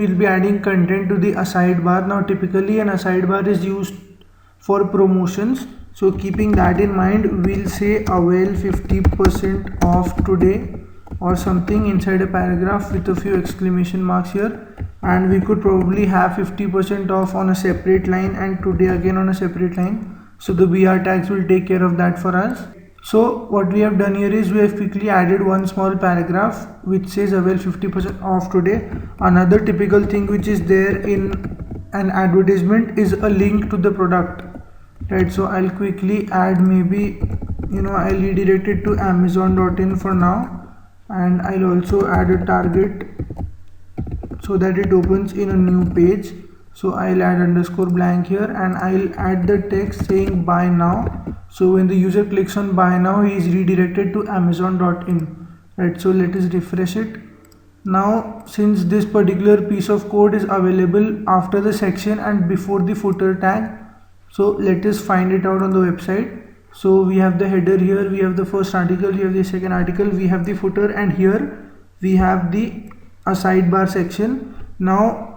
will be adding content to the aside bar. Now typically an aside bar is used for promotions, so keeping that in mind, we'll say avail 50% off today or something inside a paragraph with a few exclamation marks here, and we could probably have 50% off on a separate line and today again on a separate line. So the BR tags will take care of that for us. So what we have done here is we have quickly added one small paragraph which says avail 50% off today. Another typical thing which is there in an advertisement is a link to the product, right? So I'll quickly add, maybe I'll redirect it to amazon.in for now, and I'll also add a target so that it opens in a new page. So I'll add underscore blank here and I'll add the text saying buy now. So when the user clicks on buy now, he is redirected to amazon.in, right? So let us refresh it. Now since this particular piece of code is available after the section and before the footer tag, so let us find it out on the website. So we have the header here, we have the first article, we have the second article, we have the footer, and here we have the aside bar section. Now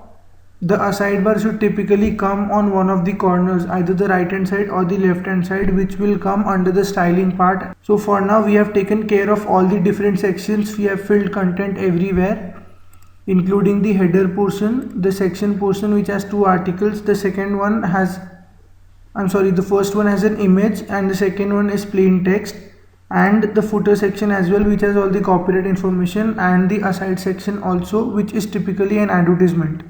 the aside bar should typically come on one of the corners, either the right hand side or the left hand side, which will come under the styling part. So for now we have taken care of all the different sections. We have filled content everywhere, including the header portion, the section portion which has two articles. The first one has an image and the second one is plain text, and the footer section as well, which has all the copyright information, and the aside section also, which is typically an advertisement.